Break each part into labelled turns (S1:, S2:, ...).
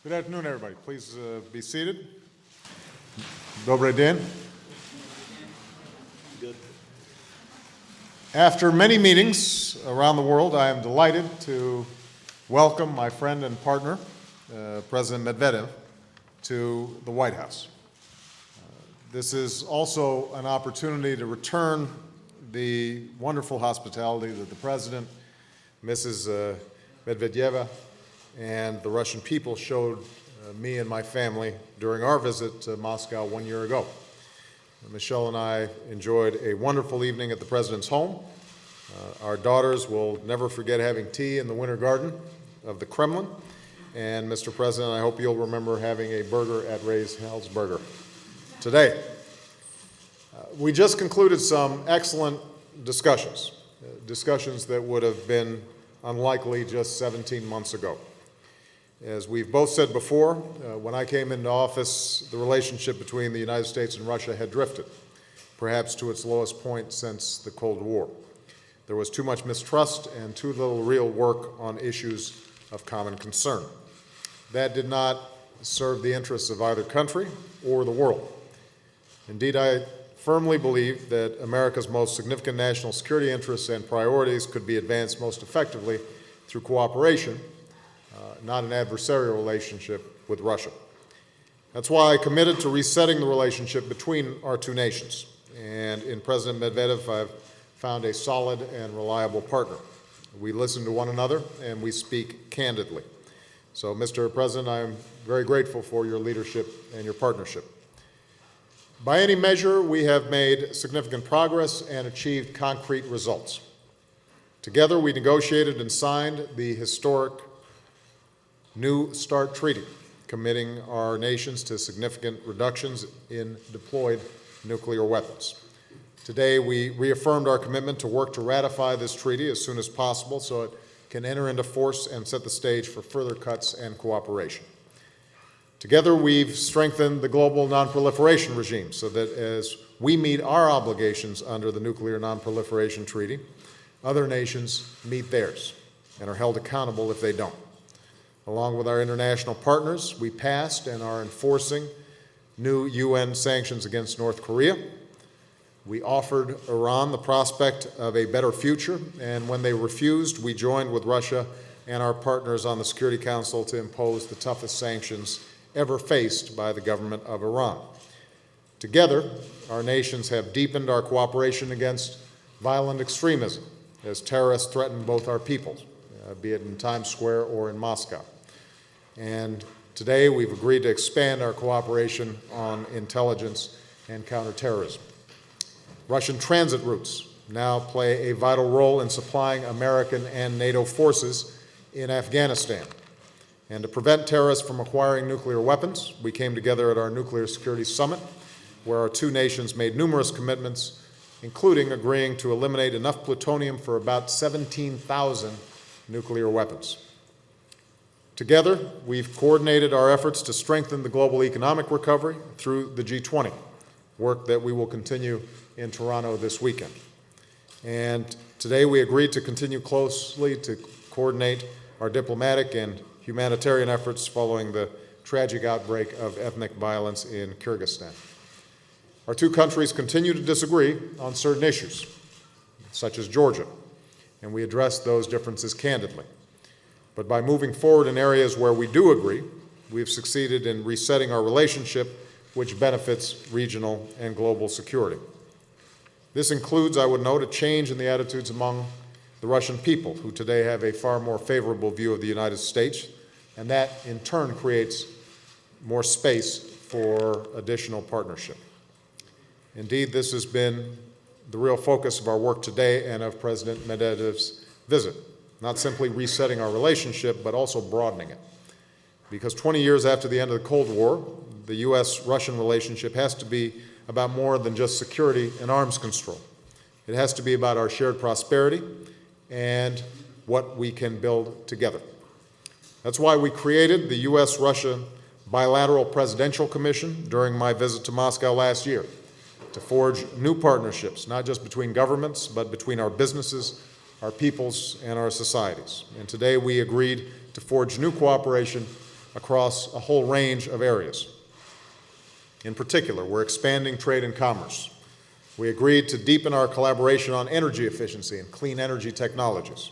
S1: Good afternoon, everybody. Please be seated. Dobry den. Good. After many meetings around the world, I am delighted to welcome my friend and partner, President Medvedev, to the White House. This is also an opportunity to return the wonderful hospitality that the President, Mrs. Medvedeva, and the Russian people showed me and my family during our visit to Moscow 1 year ago. Michelle and I enjoyed a wonderful evening at the President's home. Our daughters will never forget having tea in the Winter Garden of the Kremlin. And Mr. President, I hope you'll remember having a burger at Ray's Hell's Burger today. We just concluded some excellent discussions that would have been unlikely just 17 months ago. As we've both said before, when I came into office, the relationship between the United States and Russia had drifted, perhaps to its lowest point since the Cold War. There was too much mistrust and too little real work on issues of common concern. That did not serve the interests of either country or the world. Indeed, I firmly believe that America's most significant national security interests and priorities could be advanced most effectively through cooperation, not an adversarial relationship with Russia. That's why I committed to resetting the relationship between our two nations. And in President Medvedev, I've found a solid and reliable partner. We listen to one another and we speak candidly. So, Mr. President, I am very grateful for your leadership and your partnership. By any measure, we have made significant progress and achieved concrete results. Together, we negotiated and signed the historic New START Treaty, committing our nations to significant reductions in deployed nuclear weapons. Today, we reaffirmed our commitment to work to ratify this treaty as soon as possible so it can enter into force and set the stage for further cuts and cooperation. Together, we've strengthened the global nonproliferation regime so that as we meet our obligations under the Nuclear Nonproliferation Treaty, other nations meet theirs and are held accountable if they don't. Along with our international partners, we passed and are enforcing new UN sanctions against North Korea. We offered Iran the prospect of a better future, and when they refused, we joined with Russia and our partners on the Security Council to impose the toughest sanctions ever faced by the government of Iran. Together, our nations have deepened our cooperation against violent extremism as terrorists threaten both our peoples, be it in Times Square or in Moscow. And today we've agreed to expand our cooperation on intelligence and counterterrorism. Russian transit routes now play a vital role in supplying American and NATO forces in Afghanistan. And to prevent terrorists from acquiring nuclear weapons, we came together at our Nuclear Security Summit, where our two nations made numerous commitments, including agreeing to eliminate enough plutonium for about 17,000 nuclear weapons. Together, we've coordinated our efforts to strengthen the global economic recovery through the G20, work that we will continue in Toronto this weekend. And today we agreed to continue closely to coordinate our diplomatic and humanitarian efforts following the tragic outbreak of ethnic violence in Kyrgyzstan. Our two countries continue to disagree on certain issues, such as Georgia, and we address those differences candidly. But by moving forward in areas where we do agree, we've succeeded in resetting our relationship, which benefits regional and global security. This includes, I would note, a change in the attitudes among the Russian people, who today have a far more favorable view of the United States, and that in turn creates more space for additional partnership. Indeed, this has been the real focus of our work today and of President Medvedev's visit. Not simply resetting our relationship, but also broadening it. Because 20 years after the end of the Cold War, the U.S.-Russian relationship has to be about more than just security and arms control. It has to be about our shared prosperity and what we can build together. That's why we created the U.S.-Russia Bilateral Presidential Commission during my visit to Moscow last year to forge new partnerships, not just between governments, but between our businesses, our peoples, and our societies. And today we agreed to forge new cooperation across a whole range of areas. In particular, we're expanding trade and commerce. We agreed to deepen our collaboration on energy efficiency and clean energy technologies.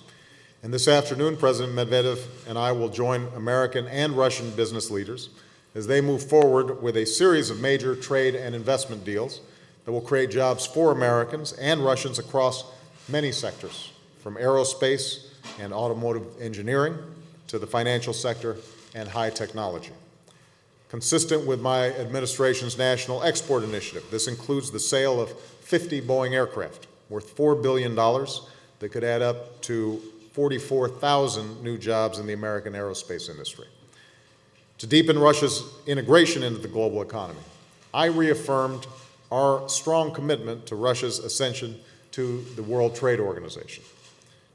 S1: And this afternoon, President Medvedev and I will join American and Russian business leaders as they move forward with a series of major trade and investment deals that will create jobs for Americans and Russians across many sectors, from aerospace and automotive engineering to the financial sector and high technology. Consistent with my administration's national export initiative, this includes the sale of 50 Boeing aircraft worth $4 billion that could add up to 44,000 new jobs in the American aerospace industry. To deepen Russia's integration into the global economy, I reaffirmed our strong commitment to Russia's ascension to the World Trade Organization.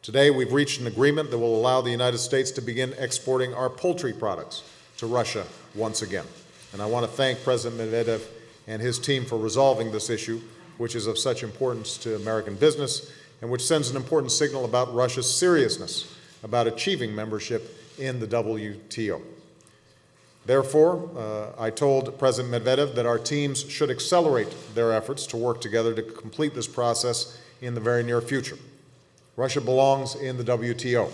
S1: Today, we've reached an agreement that will allow the United States to begin exporting our poultry products to Russia once again. And I want to thank President Medvedev and his team for resolving this issue, which is of such importance to American business and which sends an important signal about Russia's seriousness about achieving membership in the WTO. Therefore, I told President Medvedev that our teams should accelerate their efforts to work together to complete this process in the very near future. Russia belongs in the WTO.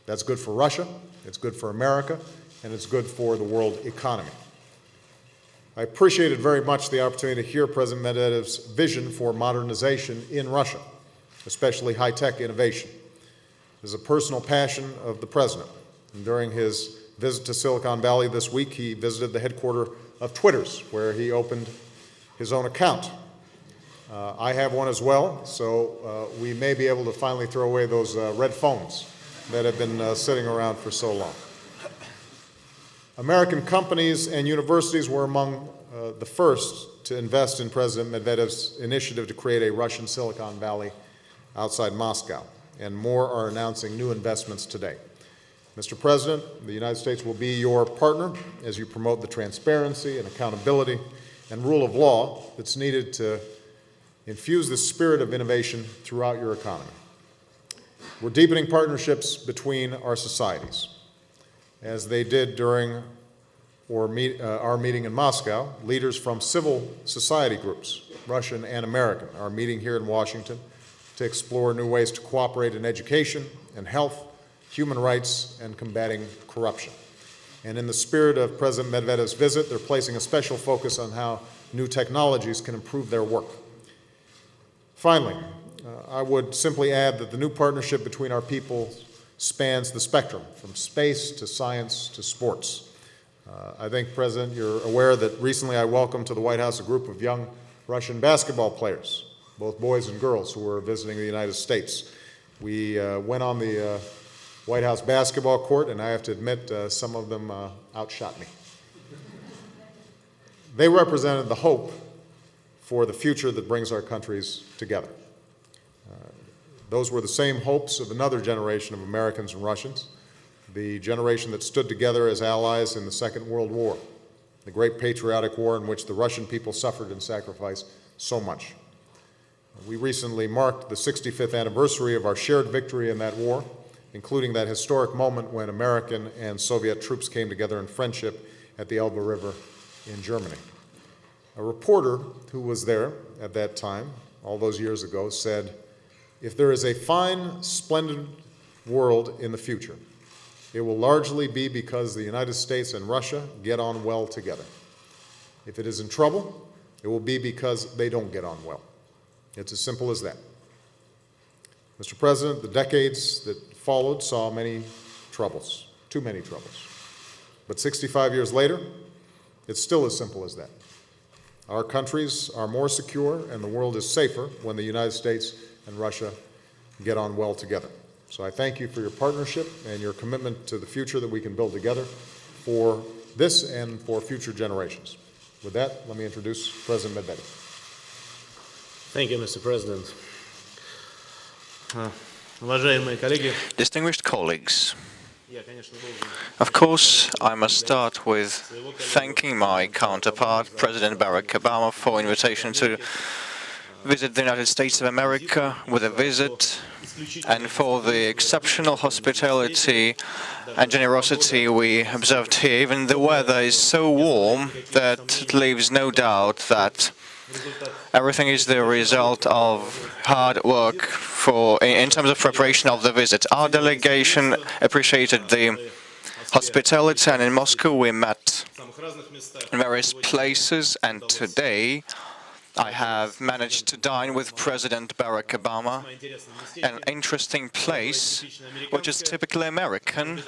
S1: That's good for Russia, it's good for America, and it's good for the world economy. I appreciated very much the opportunity to hear President Medvedev's vision for modernization in Russia, especially high-tech innovation. It is a personal passion of the President. And during his visit to Silicon Valley this week, he visited the headquarters of Twitter's, where he opened his own account. I have one as well, so we may be able to finally throw away those red phones that have been sitting around for so long. American companies and universities were among the first to invest in President Medvedev's initiative to create a Russian Silicon Valley outside Moscow, and more are announcing new investments today. Mr. President, the United States will be your partner as you promote the transparency and accountability and rule of law that's needed to infuse the spirit of innovation throughout your economy. We're deepening partnerships between our societies. As they did during our meeting in Moscow, leaders from civil society groups, Russian and American, are meeting here in Washington to explore new ways to cooperate in education and health, human rights, and combating corruption. And in the spirit of President Medvedev's visit, they're placing a special focus on how new technologies can improve their work. Finally, I would simply add that the new partnership between our people spans the spectrum, from space to science to sports. I think, President, you're aware that recently I welcomed to the White House a group of young Russian basketball players, both boys and girls, who were visiting the United States. We went on the White House basketball court, and I have to admit, some of them outshot me. They represented the hope for the future that brings our countries together. Those were the same hopes of another generation of Americans and Russians, the generation that stood together as allies in the Second World War, the great patriotic war in which the Russian people suffered and sacrificed so much. We recently marked the 65th anniversary of our shared victory in that war, including that historic moment when American and Soviet troops came together in friendship at the Elbe River in Germany. A reporter who was there at that time, all those years ago, said, "If there is a fine, splendid world in the future, it will largely be because the United States and Russia get on well together. If it is in trouble, it will be because they don't get on well." It's as simple as that. Mr. President, the decades that followed saw many troubles, too many troubles. But 65 years later, it's still as simple as that. Our countries are more secure and the world is safer when the United States and Russia get on well together. So I thank you for your partnership and your commitment to the future that we can build together for this and for future generations. With that, let me introduce President Medvedev.
S2: Thank you, Mr. President. Уважаемые коллеги,
S3: distinguished colleagues, of course, I must start with thanking my counterpart, President Barack Obama, for invitation to visit the United States of America with a visit, and for the exceptional hospitality and generosity we observed here. Even the weather is so warm that it leaves no doubt that everything is the result of hard work in terms of preparation of the visit. Our delegation appreciated the hospitality, and in Moscow we met in various places, and today I have managed to dine with President Barack Obama, an interesting place which is typically American.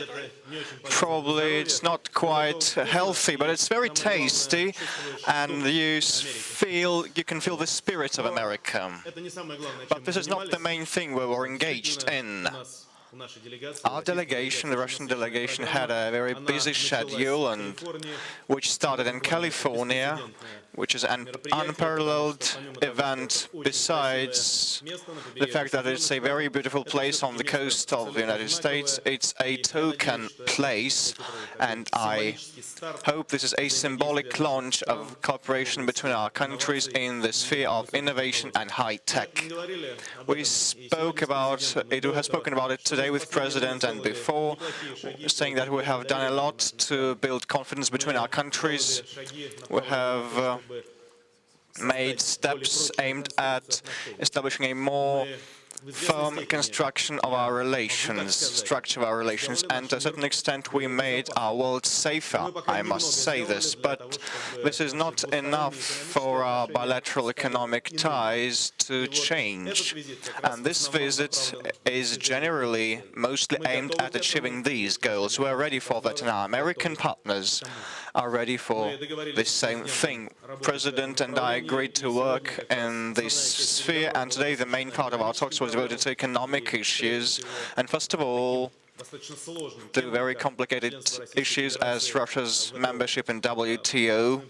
S3: Probably it's not quite healthy, but it's very tasty, and you can feel the spirit of America. But this is not the main thing we were engaged in. Our delegation, the Russian delegation, had a very busy schedule, and which started in California, which is an unparalleled event, besides the fact that it's a very beautiful place on the coast of the United States. It's a token place, and I hope this is a symbolic launch of cooperation between our countries in the sphere of innovation and high tech. We spoke about it, we have spoken about it today with President and before, saying that we have done a lot to build confidence between our countries. We have made steps aimed at establishing a more firm construction of our relations, structure of our relations, and to a certain extent we made our world safer, I must say this, but this is not enough for our bilateral economic ties to change. And this visit is generally mostly aimed at achieving these goals. We're ready for that, and our American partners are ready for the same thing. President and I agreed to work in this sphere, and today the main part of our talks was devoted to economic issues, and first of all, to very complicated issues as Russia's membership in WTO.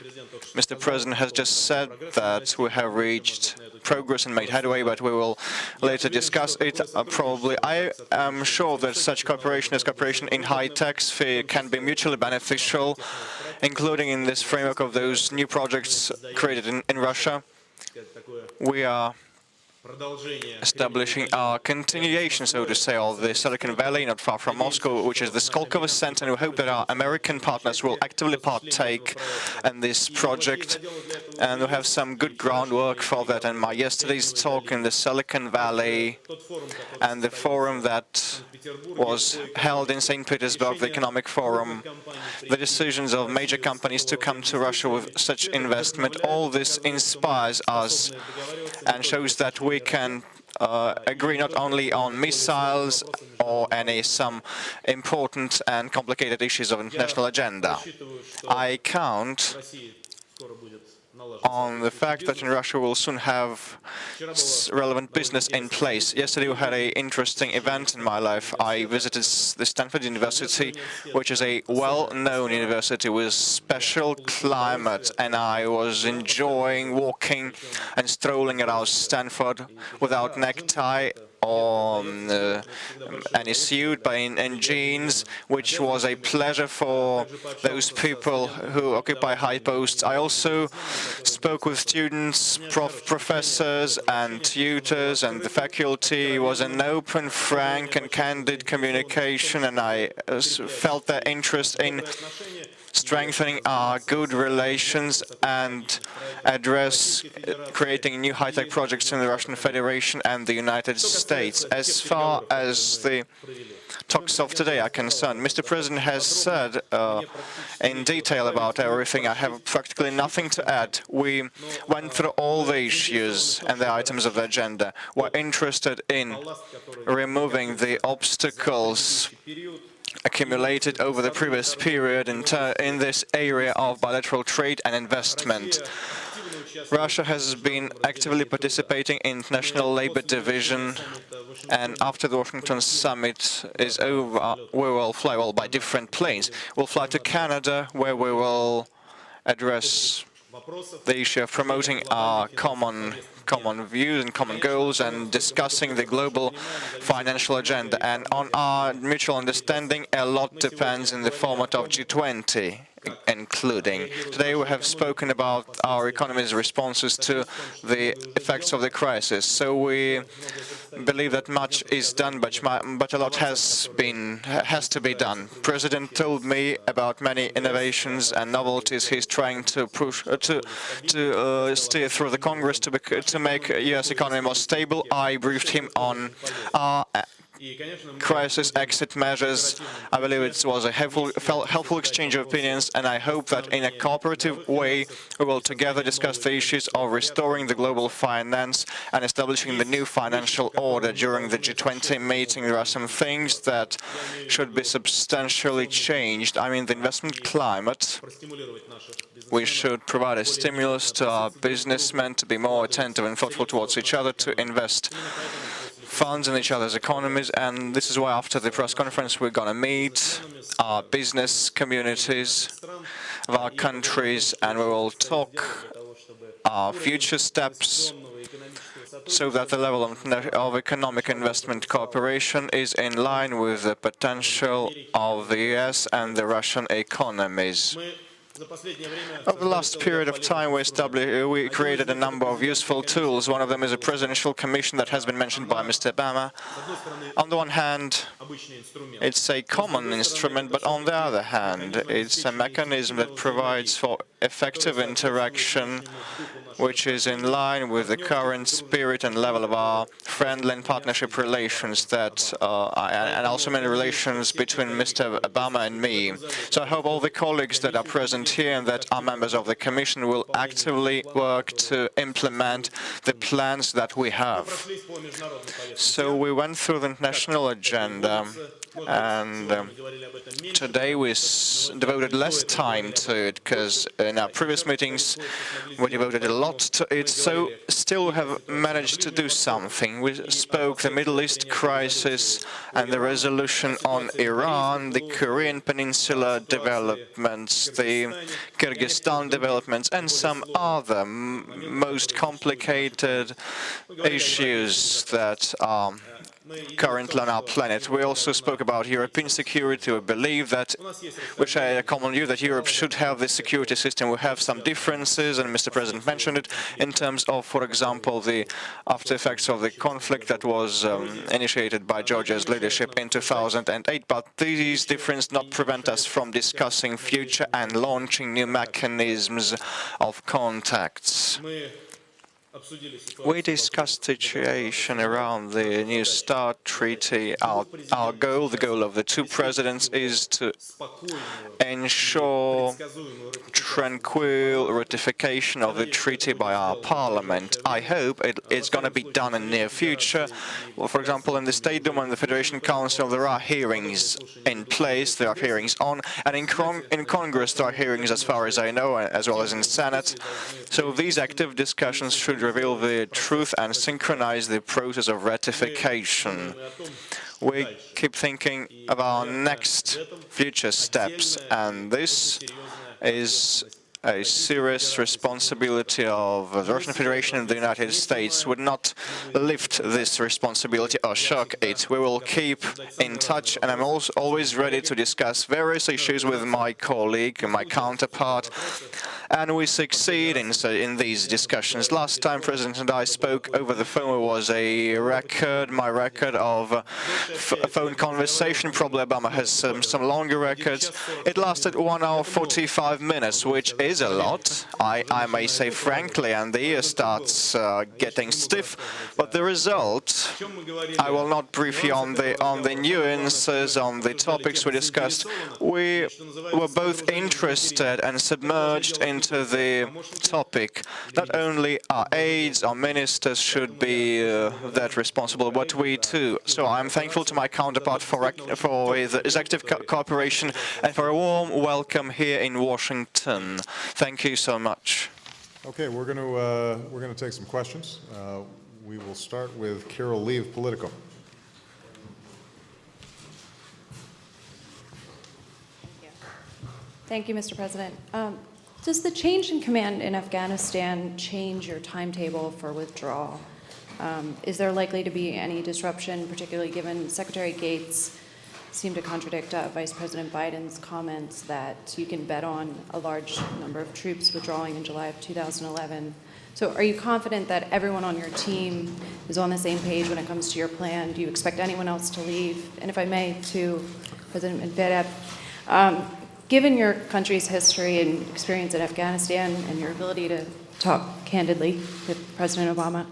S3: Mr. President has just said that we have reached progress and made headway, but we will later discuss it probably. I am sure that such cooperation as cooperation in high-tech sphere can be mutually beneficial, including in this framework of those new projects created in Russia. We are establishing our continuation, so to say, of the Silicon Valley, not far from Moscow, which is the Skolkovo Center, and we hope that our American partners will actively partake in this project, and we have some good groundwork for that. And my yesterday's talk in the Silicon Valley and the forum that was held in St. Petersburg, the Economic Forum, the decisions of major companies to come to Russia with such investment, all this inspires us and shows that we can agree not only on missiles or some important and complicated issues of international agenda. I count on the fact that in Russia we'll soon have relevant business in place. Yesterday we had an interesting event in my life. I visited the Stanford University, which is a well-known university with special climate, and I was enjoying walking and strolling around Stanford without necktie or any suit, but in jeans, which was a pleasure for those people who occupy high posts. I also spoke with students, professors and tutors, and the faculty. It was an open, frank and candid communication, and I felt their interest in strengthening our good relations and address creating new high-tech projects in the Russian Federation and the United States. As far as the talks of today are concerned, Mr. President has said in detail about everything. I have practically nothing to add. We went through all the issues and the items of the agenda. We're interested in removing the obstacles accumulated over the previous period in this area of bilateral trade and investment. Russia has been actively participating in International Labour Division, and after the Washington summit is over, we will fly by different planes. We'll fly to Canada, where we will address the issue of promoting our common common views and common goals and discussing the global financial agenda. And on our mutual understanding, a lot depends in the format of G20. Including. Today we have spoken about our economy's responses to the effects of the crisis. So we believe that much is done, but a lot has to be done. President told me about many innovations and novelties he's trying to push to steer through the Congress to make U.S. economy more stable. I briefed him on our crisis exit measures. I believe it was a helpful exchange of opinions, and I hope that in a cooperative way we will together discuss the issues of restoring the global finance and establishing the new financial order. During the G20 meeting, there are some things that should be substantially changed. I mean, the investment climate. We should provide a stimulus to our businessmen to be more attentive and thoughtful towards each other, to invest funds in each other's economies, and this is why after the press conference we're going to meet our business communities of our countries, and we will talk our future steps so that the level of economic investment cooperation is in line with the potential of the US and the Russian economies. Over the last period of time, we created a number of useful tools. One of them is a presidential commission that has been mentioned by Mr. Obama. On the one hand, it's a common instrument, but on the other hand, it's a mechanism that provides for effective interaction, which is in line with the current spirit and level of our friendly and partnership relations and also many relations between Mr. Obama and me. So I hope all the colleagues that are present here and that are members of the Commission will actively work to implement the plans that we have. So we went through the national agenda, and today we devoted less time to it because in our previous meetings we devoted a lot to it, so still we have managed to do something. We spoke the Middle East crisis and the resolution on Iran, the Korean Peninsula developments, the Kyrgyzstan developments, and some other most complicated issues that are currently on our planet. We also spoke about European security. We believe that, which I a common view, that Europe should have this security system. We have some differences, and Mr. President mentioned it, in terms of, for example, the after effects of the conflict that was initiated by Georgia's leadership in 2008. But these differences not prevent us from discussing future and launching new mechanisms of contacts. We discussed the situation around the New START treaty. Our goal, the goal of the two presidents, is to ensure tranquil ratification of the treaty by our parliament. I hope it's going to be done in the near future. Well, for example, in the State Duma and the Federation Council, there are hearings in place, there are hearings on, and in Congress there are hearings, as far as I know, as well as in Senate. So these active discussions should reveal the truth and synchronize the process of ratification. We keep thinking of our next future steps, and this is a serious responsibility of the Russian Federation and the United States. Would not lift this responsibility or shock it. We will keep in touch, and I'm also always ready to discuss various issues with my colleague, my counterpart, and we succeed in these discussions. Last time President and I spoke over the phone was my record of a phone conversation. Probably Obama has some longer records. It lasted 1 hour 45 minutes, which is a lot, I may say frankly, and the ear starts getting stiff. But the result, I will not brief you on the nuances, on the topics we discussed. We were both interested and submerged into the topic. Not only our aides, our ministers should be that responsible, but we too. So I'm thankful to my counterpart for his active cooperation and for a warm welcome here in Washington. Thank you so much.
S1: Okay, we're going to take some questions. We will start with Carol Lee of Politico.
S4: Thank you, Mr. President. Does the change in command in Afghanistan change your timetable for withdrawal? Is there likely to be any disruption, particularly given Secretary Gates seemed to contradict Vice President Biden's comments that you can bet on a large number of troops withdrawing in July of 2011? So are you confident that everyone on your team is on the same page when it comes to your plan? Do you expect anyone else to leave? And if I may, to President Medvedev, given your country's history and experience in Afghanistan and your ability to talk candidly with President Obama,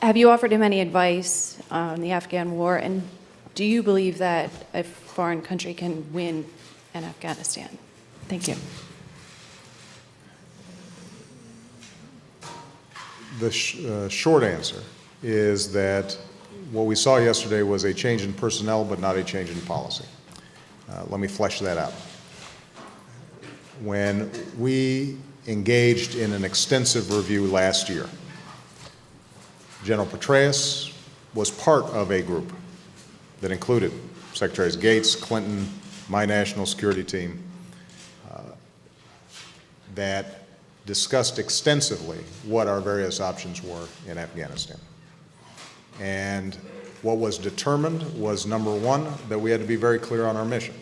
S4: have you offered him any advice on the Afghan war? And do you believe that a foreign country can win in Afghanistan? Thank you.
S1: The short answer is that what we saw yesterday was a change in personnel, but not a change in policy. Let me flesh that out. When we engaged in an extensive review last year, General Petraeus was part of a group that included Secretaries Gates, Clinton, my national security team, that discussed extensively what our various options were in Afghanistan. And what was determined was, number one, that we had to be very clear on our mission.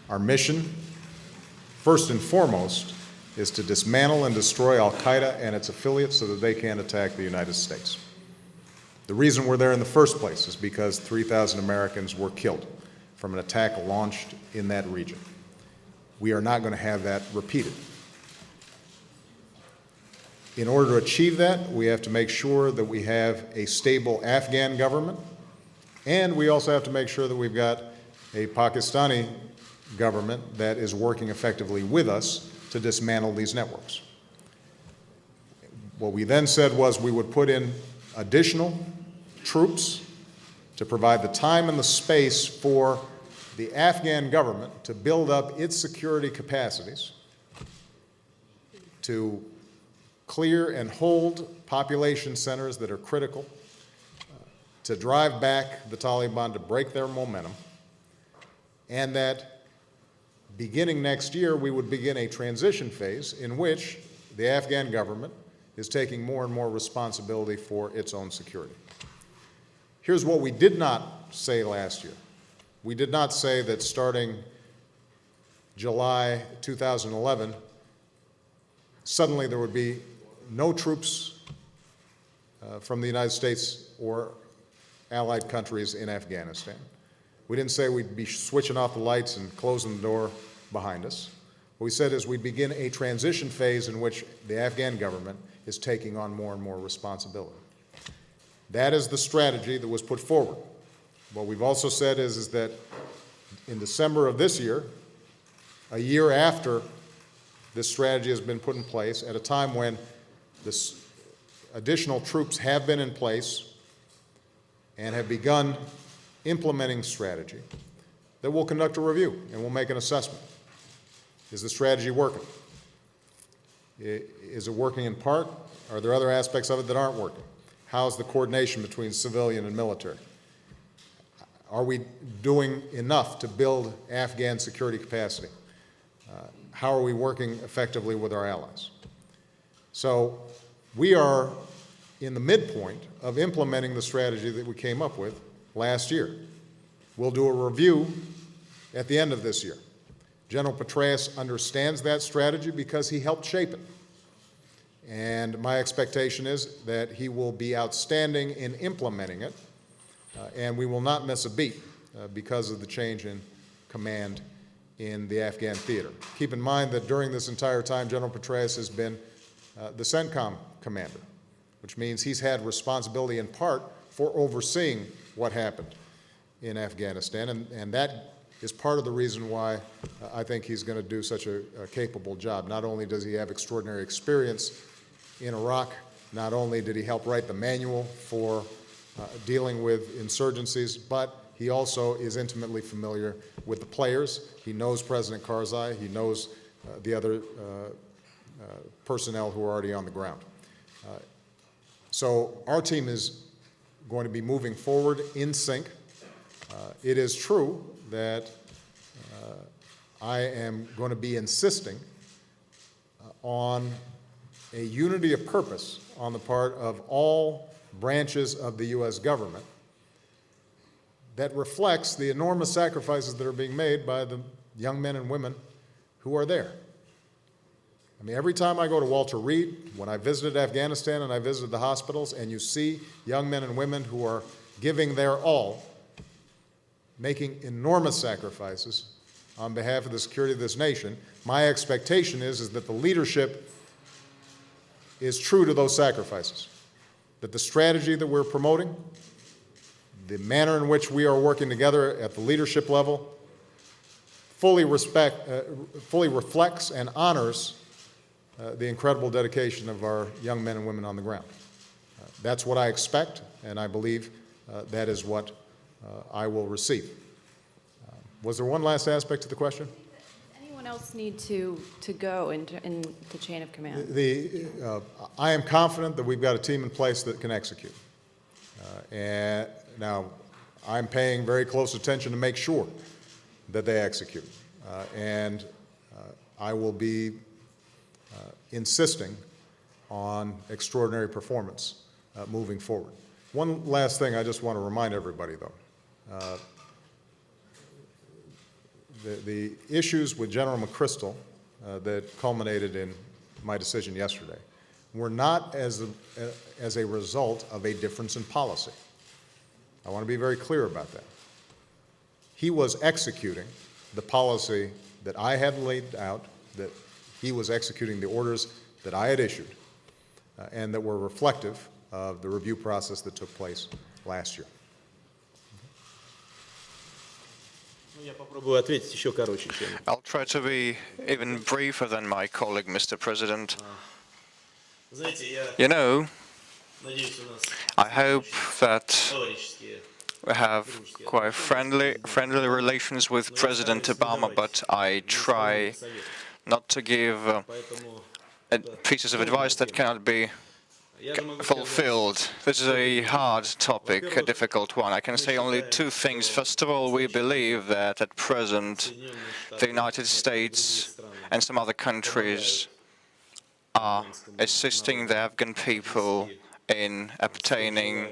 S1: Our mission, first and foremost, is to dismantle and destroy al-Qaeda and its affiliates so that they can't attack the United States. The reason we're there in the first place is because 3,000 Americans were killed from an attack launched in that region. We are not going to have that repeated. In order to achieve that, we have to make sure that we have a stable Afghan government, and we also have to make sure that we've got a Pakistani government that is working effectively with us to dismantle these networks. What we then said was we would put in additional troops to provide the time and the space for the Afghan government to build up its security capacities, to clear and hold population centers that are critical, to drive back the Taliban, to break their momentum, and that beginning next year, we would begin a transition phase in which the Afghan government is taking more and more responsibility for its own security. Here's what we did not say last year. We did not say that starting July 2011, suddenly there would be no troops from the United States or allied countries in Afghanistan. We didn't say we'd be switching off the lights and closing the door behind us. What we said is we'd begin a transition phase in which the Afghan government is taking on more and more responsibility. That is the strategy that was put forward. What we've also said is that in December of this year, a year after this strategy has been put in place, at a time when this additional troops have been in place and have begun implementing strategy, that we'll conduct a review and we'll make an assessment. Is the strategy working? Is it working in part? Are there other aspects of it that aren't working? How's the coordination between civilian and military? Are we doing enough to build Afghan security capacity? How are we working effectively with our allies? So we are in the midpoint of implementing the strategy that we came up with last year. We'll do a review at the end of this year. General Petraeus understands that strategy because he helped shape it. And my expectation is that he will be outstanding in implementing it, and we will not miss a beat because of the change in command in the Afghan theater. Keep in mind that during this entire time, General Petraeus has been the CENTCOM commander, which means he's had responsibility in part for overseeing what happened in Afghanistan, and that is part of the reason why I think he's going to do such a capable job. Not only does he have extraordinary experience in Iraq, not only did he help write the manual for dealing with insurgencies, but he also is intimately familiar with the players. He knows President Karzai. He knows the other personnel who are already on the ground. So our team is going to be moving forward in sync. It is true that I am going to be insisting on a unity of purpose on the part of all branches of the U.S. government that reflects the enormous sacrifices that are being made by the young men and women who are there. I mean, every time I go to Walter Reed, when I visited Afghanistan and I visited the hospitals, and you see young men and women who are giving their all, making enormous sacrifices on behalf of the security of this nation, my expectation is that the leadership is true to those sacrifices, that the strategy that we're promoting, the manner in which we are working together at the leadership level, fully reflects and honors the incredible dedication of our young men and women on the ground. That's what I expect, and I believe that is what I will receive. Was there one last aspect to the question?
S4: Anyone else need to go in the chain of command?
S1: I am confident that we've got a team in place that can execute. And now, I'm paying very close attention to make sure that they execute. And I will be insisting on extraordinary performance moving forward. One last thing I just want to remind everybody, though. The issues with General McChrystal that culminated in my decision yesterday were not as a result of a difference in policy. I want to be very clear about that. He was executing the policy that I had laid out, that he was executing the orders that I had issued, and that were reflective of the review process that took place last year.
S2: Я попробую ответить еще короче, чем...
S3: I'll try to be even briefer than my colleague, Mr. President.
S2: Знаете, я
S3: You know,
S2: надеюсь, у нас
S3: I hope that
S2: товарищеские.
S3: we have quite friendly relations with President Obama, but I try not to give pieces of advice that cannot be fulfilled. This is a hard topic, a difficult one. I can say only two things. First of all, we believe that at present the United States and some other countries are assisting the Afghan people in obtaining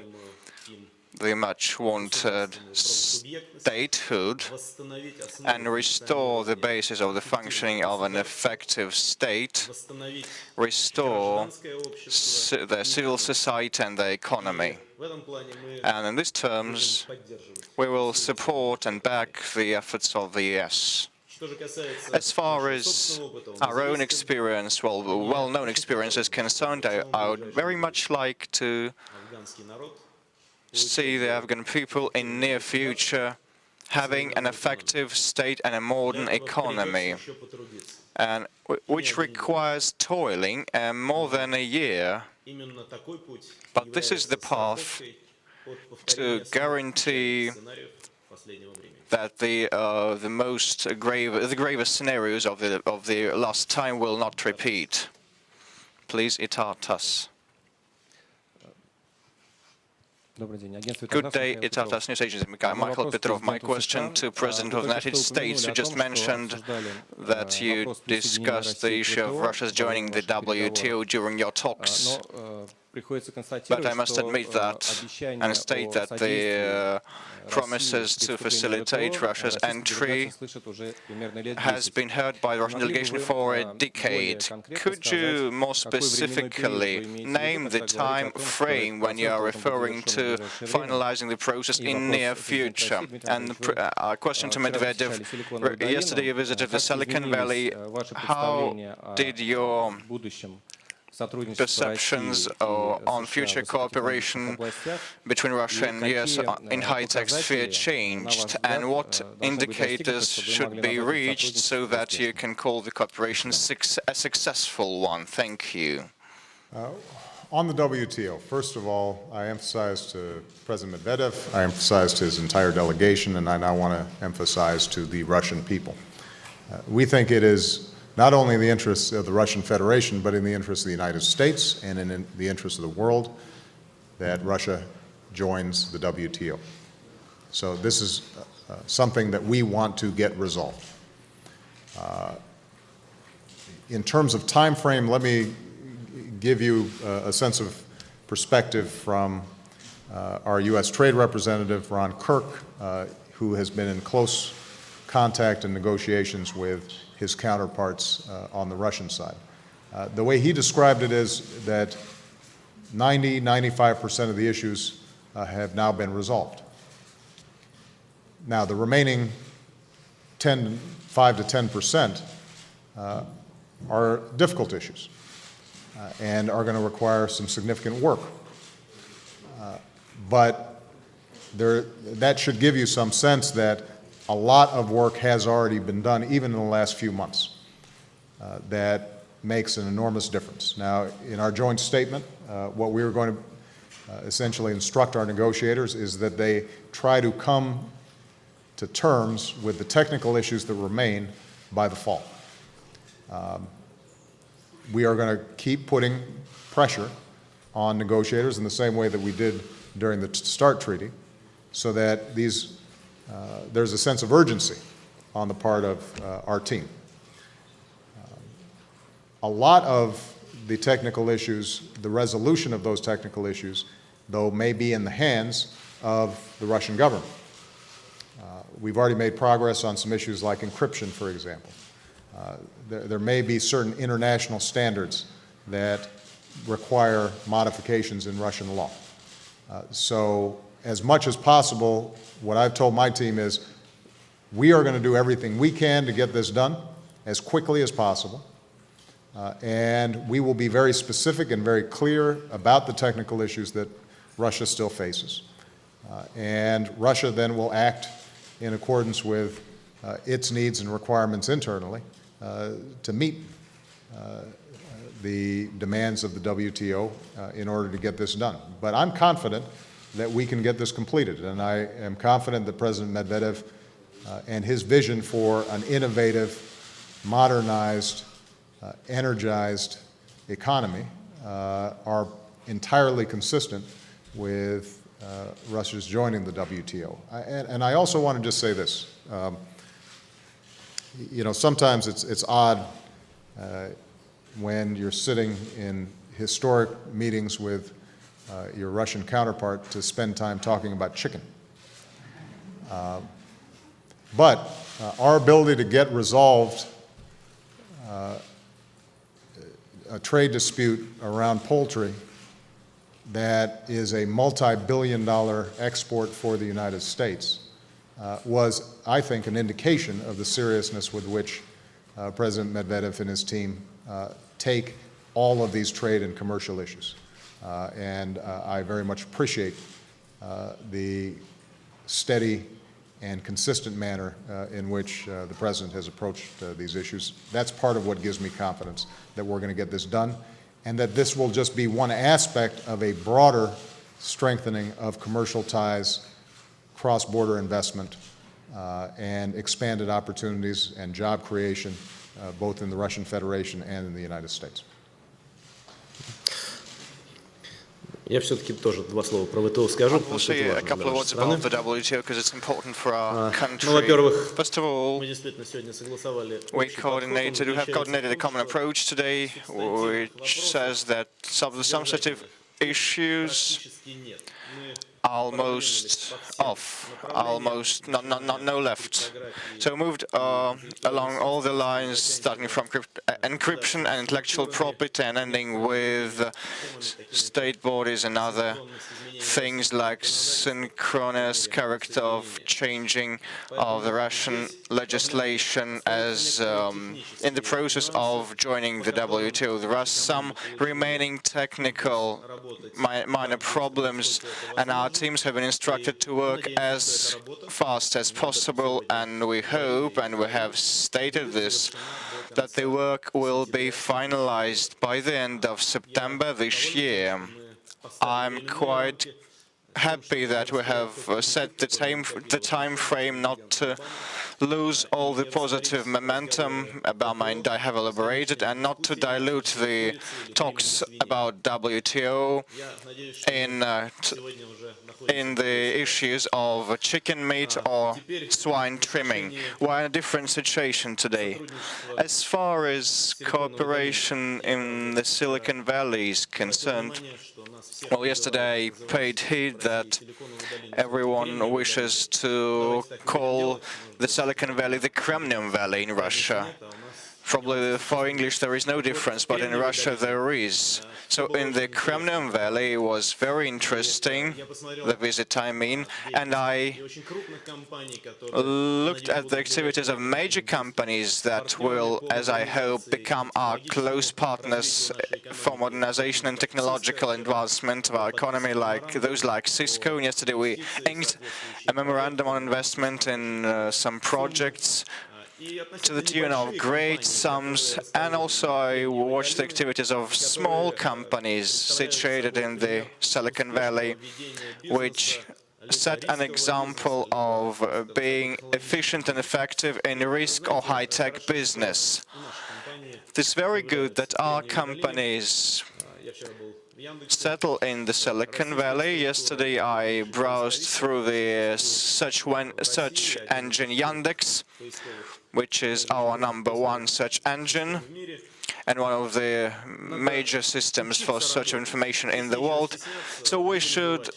S3: the much-wanted statehood and restore the basis of the functioning of an effective state, restore the civil society and the economy. And in these terms, we will support and back the efforts of the US. As far as our own experience, well-known experience is concerned, I would very much like to see the Afghan people in near future having an effective state and a modern economy, and which requires toiling more than a year. But this is the path to guarantee that the gravest scenarios of the last time will not repeat. Please, Itatas. Good day, Itatas News Agency. Michael Petrov. My question to President of the United States. You just mentioned that you discussed the issue of Russia's joining the WTO during your talks. But I must admit that and state that the promises to facilitate Russia's entry has been heard by the Russian delegation for a decade. Could you more specifically name the time frame when you are referring to finalizing the process in near future? And a question to Medvedev. Yesterday you visited the Silicon Valley. How did your perceptions on future cooperation between Russia and US in high-tech sphere changed, and what indicators should be reached so that you can call the cooperation a successful one? Thank you.
S1: On the WTO, first of all, I emphasized to President Medvedev, I emphasized to his entire delegation, and I now want to emphasize to the Russian people. We think it is not only in the interests of the Russian Federation, but in the interests of the United States and in the interests of the world that Russia joins the WTO. So this is something that we want to get resolved. In terms of time frame, let me give you a sense of perspective from our U.S. Trade Representative, Ron Kirk, who has been in close contact and negotiations with his counterparts on the Russian side. The way he described it is that 95% of the issues have now been resolved. Now, the remaining 5 to 10% are difficult issues and are going to require some significant work. But that should give you some sense that a lot of work has already been done, even in the last few months. That makes an enormous difference. Now, in our joint statement, what we are going to essentially instruct our negotiators is that they try to come to terms with the technical issues that remain by the fall. We are going to keep putting pressure on negotiators in the same way that we did during the START treaty, so that there's a sense of urgency on the part of our team. A lot of the technical issues, the resolution of those technical issues, though, may be in the hands of the Russian government. We've already made progress on some issues like encryption, for example. There may be certain international standards that require modifications in Russian law. So as much as possible, what I've told my team is we are going to do everything we can to get this done as quickly as possible. And we will be very specific and very clear about the technical issues that Russia still faces. And Russia then will act in accordance with its needs and requirements internally to meet the demands of the WTO in order to get this done. But I'm confident that we can get this completed, and I am confident that President Medvedev and his vision for an innovative, modernized, energized economy are entirely consistent with Russia's joining the WTO. And I also want to just say this. Sometimes it's odd when you're sitting in historic meetings with your Russian counterpart to spend time talking about chicken. But our ability to get resolved a trade dispute around poultry that is a multi-billion-dollar export for the United States was, I think, an indication of the seriousness with which President Medvedev and his team take all of these trade and commercial issues. And I very much appreciate the steady and consistent manner in which the President has approached these issues. That's part of what gives me confidence that we're going to get this done, and that this will just be one aspect of a broader strengthening of commercial ties, cross-border investment, and expanded opportunities and job creation, both in the Russian Federation and in the United States.
S2: Я все-таки тоже два слова про ВТО скажу, потому
S3: I'll
S2: что
S3: say
S2: это
S3: a
S2: важно
S3: couple
S2: для
S3: of
S2: нашей
S3: words
S2: страны.
S3: about the WTO because it's important for our country.
S2: Ну, во-первых,
S3: First of all,
S2: мы действительно сегодня согласовали
S3: we
S2: общий подход. Он
S3: have
S2: заключается
S3: coordinated a
S2: в том,
S3: common
S2: что
S3: approach today, which says that some of the sensitive issues
S2: практически нет. Мы
S3: almost off, almost no left. So we moved along all the lines, starting from encryption and intellectual property and ending with state bodies and other things like synchronous character of changing of the Russian legislation as in the process of joining the WTO. There are some remaining technical minor problems, and our teams have been instructed to work as fast as possible, and we hope, and we have stated this, that the work will be finalized by the end of September this year. I'm quite happy that we have set the time frame not to lose all the positive momentum about mind I have elaborated, and not to dilute the talks about WTO in the issues of chicken meat or swine trimming. We're in a different situation today. As far as cooperation in the Silicon Valley is concerned, well, yesterday I paid heed that everyone wishes to call the Silicon Valley the Kremlin Valley in Russia. Probably for English there is no difference, but in Russia there is. So in the Kremlin Valley it was very interesting, the visit I mean, and I looked at the activities of major companies that will, as I hope, become our close partners for modernization and technological advancement of our economy, like those like Cisco. And yesterday we inked a memorandum on investment in some projects to the tune of great sums, and also I watched the activities of small companies situated in the Silicon Valley, which set an example of being efficient and effective in risk or high-tech business. It is very good that our companies settle in the Silicon Valley. Yesterday I browsed through the search engine Yandex, which is our #1 search engine and one of the major systems for search of information in the world. So we should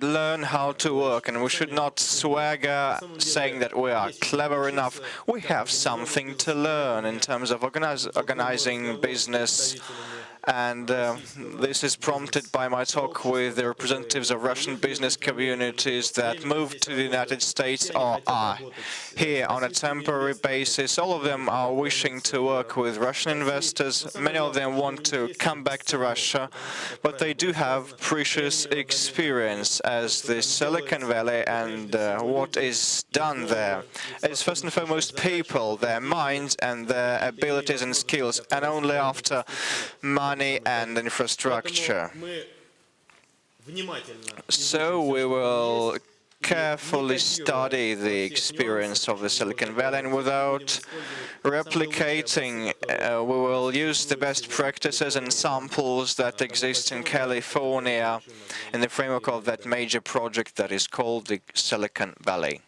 S3: learn how to work, and we should not swagger saying that we are clever enough. We have something to learn in terms of organizing business. And this is prompted by my talk with the representatives of Russian business communities that moved to the United States or are here on a temporary basis. All of them are wishing to work with Russian investors. Many of them want to come back to Russia, but they do have precious experience as the Silicon Valley and what is done there. It's first and foremost people, their minds and their abilities and skills, and only after money and infrastructure. So we will carefully study the experience of the Silicon Valley, and without replicating, we will use the best practices and samples that exist in California in the framework of that major project that is called the Silicon Valley.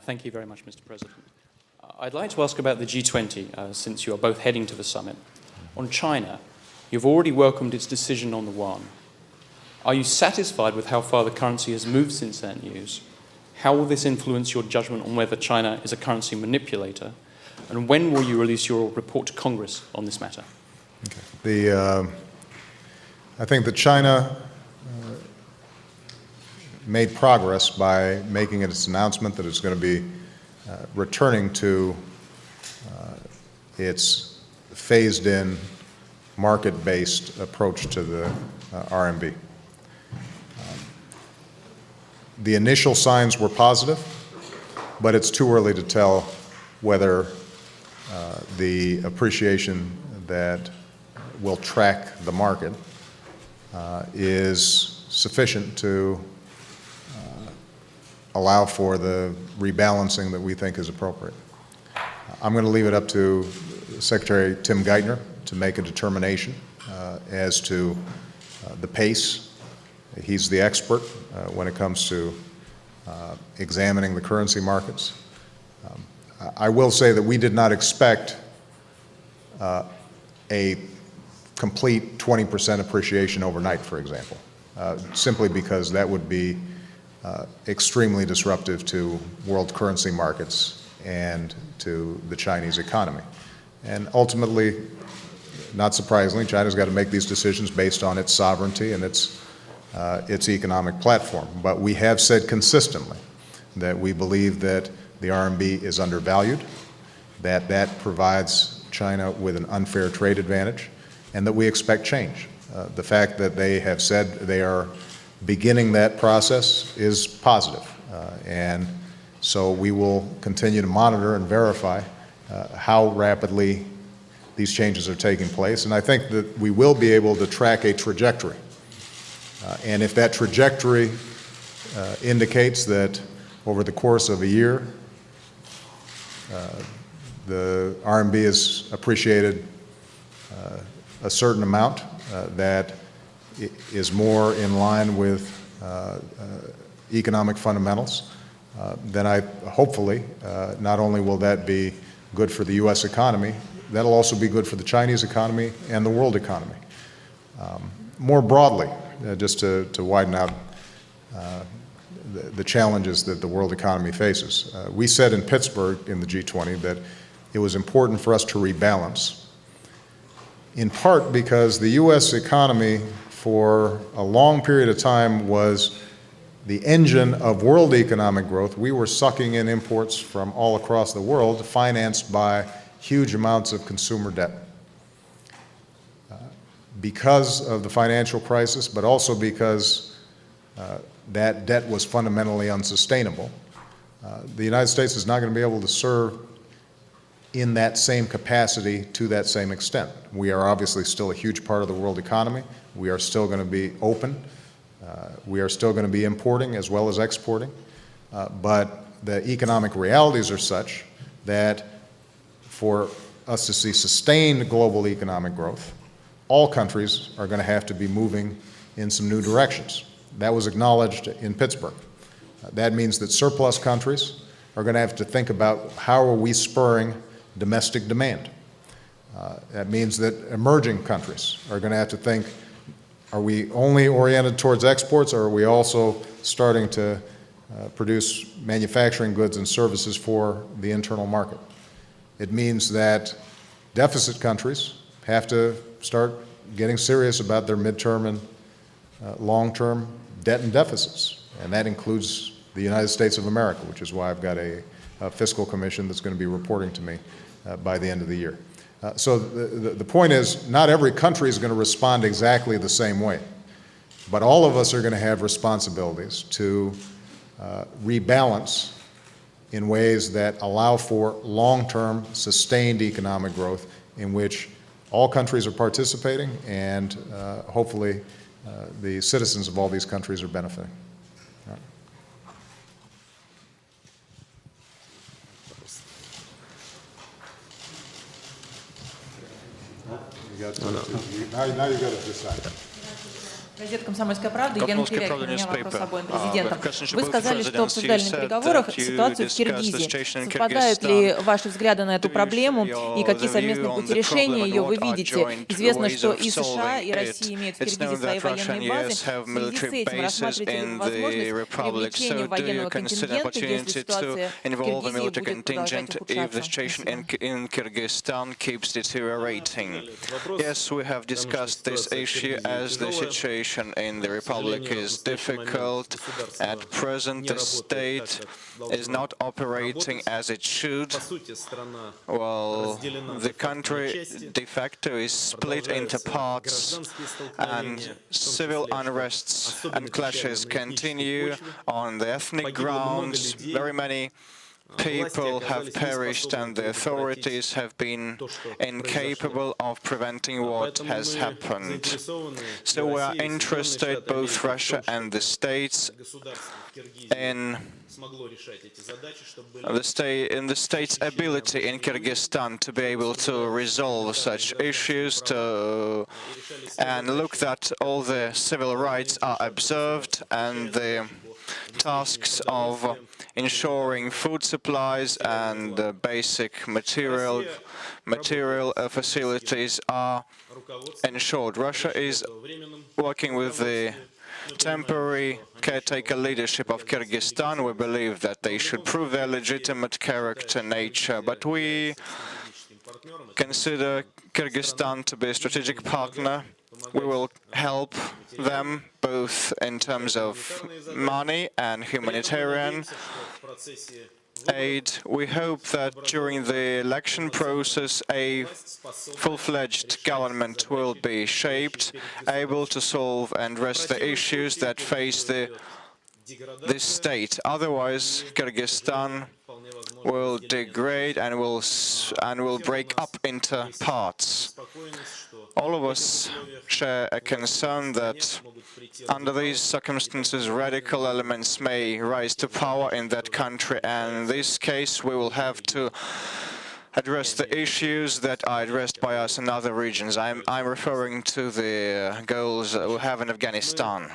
S5: Thank you very much, Mr. President. I'd like to ask about the G20, since you are both heading to the summit. On China, you've already welcomed its decision on the yuan. Are you satisfied with how far the currency has moved since that news? How will this influence your judgment on whether China is a currency manipulator? And when will you release your report to Congress on this matter?
S1: Okay. I think that China made progress by making its announcement that it's going to be returning to its phased-in, market-based approach to the RMB. The initial signs were positive, but it's too early to tell whether the appreciation that will track the market is sufficient to allow for the rebalancing that we think is appropriate. I'm going to leave it up to Secretary Tim Geithner to make a determination as to the pace. He's the expert when it comes to examining the currency markets. I will say that we did not expect a complete 20% appreciation overnight, for example, simply because that would be extremely disruptive to world currency markets and to the Chinese economy. And ultimately, not surprisingly, China's got to make these decisions based on its sovereignty and its economic platform. But we have said consistently that we believe that the RMB is undervalued, that provides China with an unfair trade advantage, and that we expect change. The fact that they have said they are beginning that process is positive. And so we will continue to monitor and verify how rapidly these changes are taking place, and I think that we will be able to track a trajectory. And if that trajectory indicates that over the course of a year, the RMB is appreciated a certain amount that is more in line with economic fundamentals, then hopefully, not only will that be good for the U.S. economy, that'll also be good for the Chinese economy and the world economy. More broadly, just to widen out the challenges that the world economy faces. We said in Pittsburgh in the G20 that it was important for us to rebalance, in part because the U.S. economy for a long period of time was the engine of world economic growth. We were sucking in imports from all across the world, financed by huge amounts of consumer debt. Because of the financial crisis, but also because that debt was fundamentally unsustainable, the United States is not going to be able to serve in that same capacity to that same extent. We are obviously still a huge part of the world economy. We are still going to be open. We are still going to be importing as well as exporting. But the economic realities are such that for us to see sustained global economic growth, all countries are going to have to be moving in some new directions. That was acknowledged in Pittsburgh. That means that surplus countries are going to have to think about how are we spurring domestic demand. That means that emerging countries are going to have to think, are we only oriented towards exports, or are we also starting to produce manufacturing goods and services for the internal market? It means that deficit countries have to start getting serious about their midterm and long-term debt and deficits, and that includes the United States of America, which is why I've got a fiscal commission that's going to be reporting to me by the end of the year. So the point is, not every country is going to respond exactly the same way, but all of us are going to have responsibilities to rebalance in ways that allow for long-term, sustained economic growth in which all countries are participating and hopefully the citizens of all these countries are benefiting. All right. Now you got to decide.
S6: Газета «Комсомольская правда», Елена
S3: Комсомольская
S6: Теряхина,
S3: правда,
S6: у меня вопрос
S3: newspaper.
S6: обоим президентам.
S3: Question
S6: Вы
S3: both
S6: сказали, что
S3: presidents.
S6: обсуждали
S3: You
S6: на
S3: said
S6: переговорах
S3: that you
S6: ситуацию в
S3: discussed the
S6: Киргизии.
S3: situation in
S6: Совпадают ли ваши взгляды на эту проблему и какие совместные пути решения ее вы видите? Известно, что и США, и Россия имеют в Киргизии свои военные базы. В связи с этим рассматриваете ли вы возможность привлечения военного контингента, если ситуация в Киргизии будет продолжать ухудшаться?
S3: in Kyrgyzstan keeps deteriorating. Yes, we have discussed this issue as the situation in the Republic is difficult. At present, the state is not operating as it should. Well, the country de facto is split into parts, and civil unrests and clashes continue on the ethnic grounds. Very many people have perished, and the authorities have been incapable of preventing what has happened. So we are interested, both Russia and the states, in the state's ability in Kyrgyzstan to be able to resolve such issues, and look that all the civil rights are observed and the tasks of ensuring food supplies and basic material facilities are ensured. Russia is working with the temporary caretaker leadership of Kyrgyzstan. We believe that they should prove their legitimate character, nature, but we consider Kyrgyzstan to be a strategic partner. We will help them both in terms of money and humanitarian aid. We hope that during the election process a full-fledged government will be shaped, able to solve and address the issues that face this state. Otherwise, Kyrgyzstan will degrade and will break up into parts. All of us share a concern that under these circumstances radical elements may rise to power in that country, and in this case we will have to address the issues that are addressed by us in other regions. I'm referring to the goals we have in Afghanistan.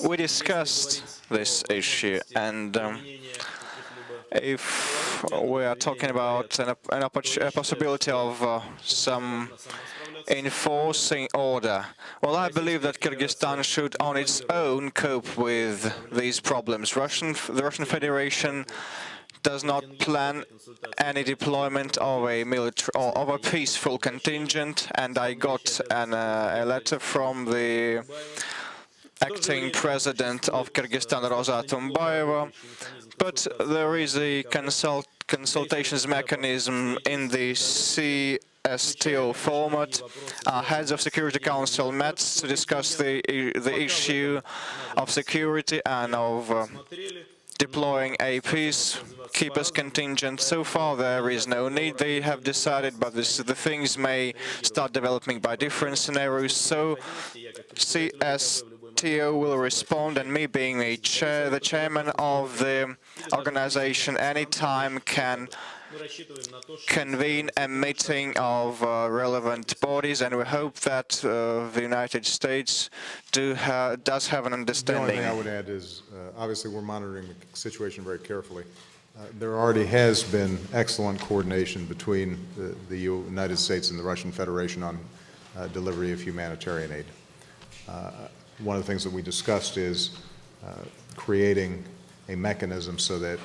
S3: We discussed this issue, and if we are talking about a possibility of some enforcing order, well, I believe that Kyrgyzstan should on its own cope with these problems. The Russian Federation does not plan any deployment of a military or of a peaceful contingent, and I got a letter from the acting president of Kyrgyzstan, Roza Atumbayeva, but there is a consultations mechanism in the CSTO format. Heads of Security Council met to discuss the issue of security and of deploying a peacekeepers contingent. So far there is no need, they have decided, but the things may start developing by different scenarios. So CSTO will respond, and me being the chairman of the organization, anytime can convene a meeting of relevant bodies, and we hope that the United States does have an
S1: The only
S3: understanding.
S1: thing I would add is, obviously, we're monitoring the situation very carefully. There already has been excellent coordination between the United States and the Russian Federation on delivery of humanitarian aid. One of the things that we discussed is creating a mechanism so that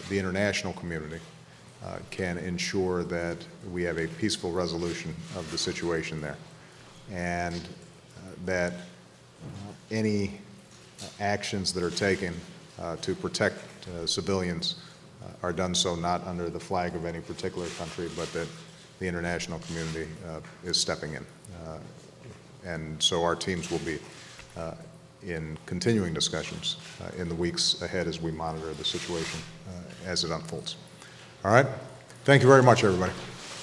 S1: the international community can ensure that we have a peaceful resolution of the situation there, and that any actions that are taken to protect civilians are done so not under the flag of any particular country, but that the international community is stepping in. And so our teams will be in continuing discussions in the weeks ahead as we monitor the situation as it unfolds. All right? Thank you very much, everybody.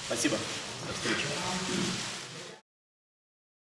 S2: Спасибо. До встречи.